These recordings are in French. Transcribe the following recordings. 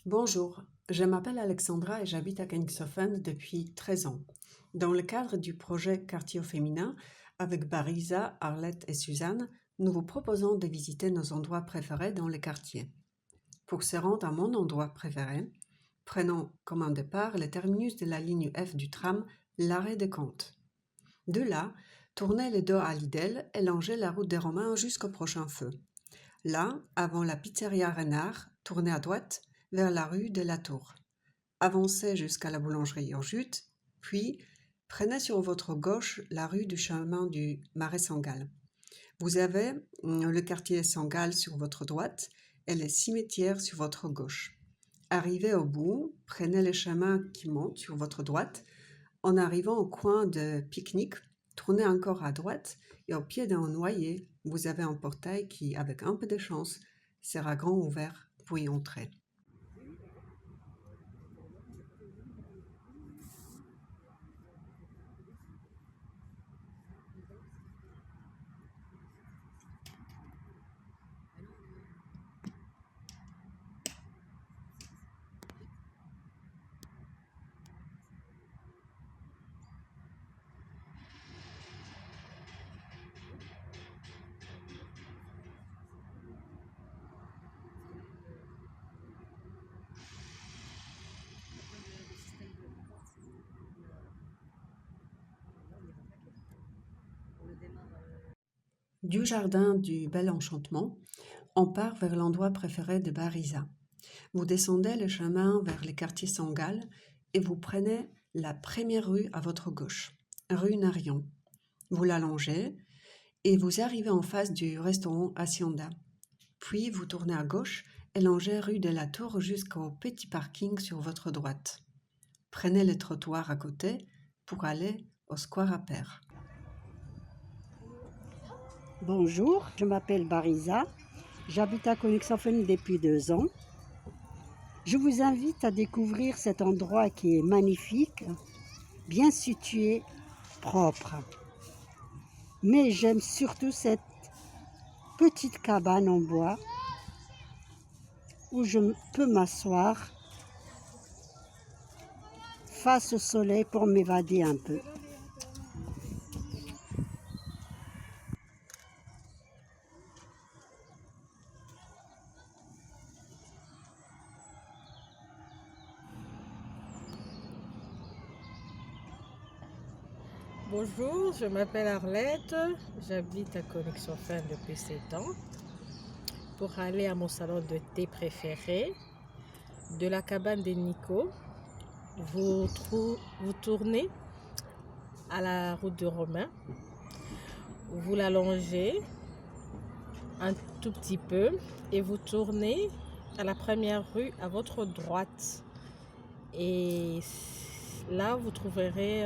Bonjour, je m'appelle Alexandra et j'habite à Kingshofen depuis 13 ans. Dans le cadre du projet Quartier au féminin, avec Barisa, Arlette et Suzanne, nous vous proposons de visiter nos endroits préférés dans le quartier. Pour se rendre à mon endroit préféré, prenons comme un départ le terminus de la ligne F du tram, l'arrêt de Comte. De là, tournez le dos à Lidl et longez la route des Romains jusqu'au prochain feu. Là, avant la pizzeria Renard, tournez à droite vers la rue de la Tour. Avancez jusqu'à la boulangerie Urjut, puis prenez sur votre gauche la rue du chemin du Marais Sangal. Vous avez le quartier Sangal sur votre droite et les cimetières sur votre gauche. Arrivez au bout, prenez le chemin qui monte sur votre droite. En arrivant au coin de Pique-Nique, tournez encore à droite et au pied d'un noyer, vous avez un portail qui, avec un peu de chance, sera grand ouvert pour y entrer. Du jardin du Bel Enchantement, on part vers l'endroit préféré de Barisa. Vous descendez le chemin vers le quartier Sangal et vous prenez la première rue à votre gauche, rue Narion. Vous la longez et vous arrivez en face du restaurant Hacienda. Puis vous tournez à gauche et longez rue de la Tour jusqu'au petit parking sur votre droite. Prenez le trottoir à côté pour aller au Square à Père. Bonjour, je m'appelle Barisa, j'habite à Kingshofen depuis 2 ans. Je vous invite à découvrir cet endroit qui est magnifique, bien situé, propre. Mais j'aime surtout cette petite cabane en bois où je peux m'asseoir face au soleil pour m'évader un peu. Bonjour, je m'appelle Arlette, j'habite à Kingshofen depuis 7 ans. Pour aller à mon salon de thé préféré, de la cabane de Nico, vous tournez à la route de Romain, vous la longez un tout petit peu et vous tournez à la première rue à votre droite. Et là, vous trouverez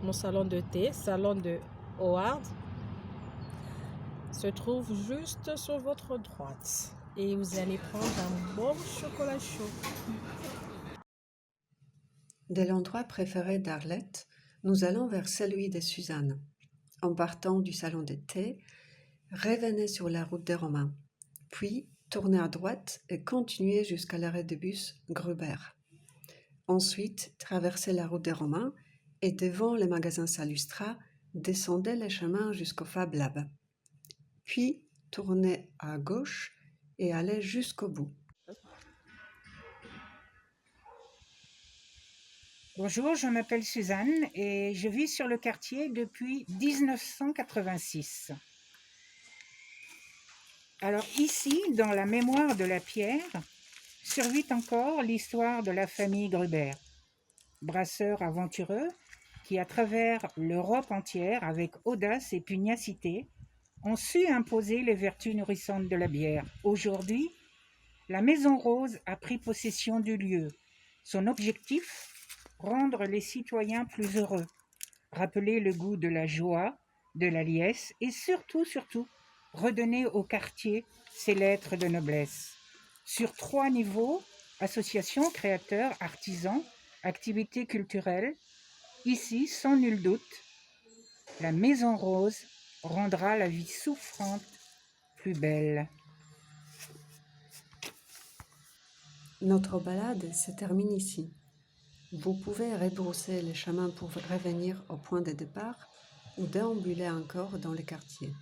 mon salon de thé, salon de Howard, se trouve juste sur votre droite. Et vous allez prendre un bon chocolat chaud. De l'endroit préféré d'Arlette, nous allons vers celui de Suzanne. En partant du salon de thé, revenez sur la route des Romains, puis tournez à droite et continuez jusqu'à l'arrêt de bus Gruber. Ensuite, traversez la route des Romains et devant le magasin Salustra, descendez le chemin jusqu'au Fab Lab. Puis, tournez à gauche et allez jusqu'au bout. Bonjour, je m'appelle Suzanne et je vis sur le quartier depuis 1986. Alors ici, dans la mémoire de la pierre, survit encore l'histoire de la famille Gruber, brasseurs aventureux qui, à travers l'Europe entière, avec audace et pugnacité, ont su imposer les vertus nourrissantes de la bière. Aujourd'hui, la Maison Rose a pris possession du lieu. Son objectif, rendre les citoyens plus heureux, rappeler le goût de la joie, de la liesse et surtout, redonner au quartier ses lettres de noblesse. Sur 3 niveaux, associations, créateurs, artisans, activités culturelles, ici, sans nul doute, la Maison Rose rendra la vie souffrante plus belle. Notre balade se termine ici. Vous pouvez rebrousser les chemins pour revenir au point de départ ou déambuler encore dans les quartiers.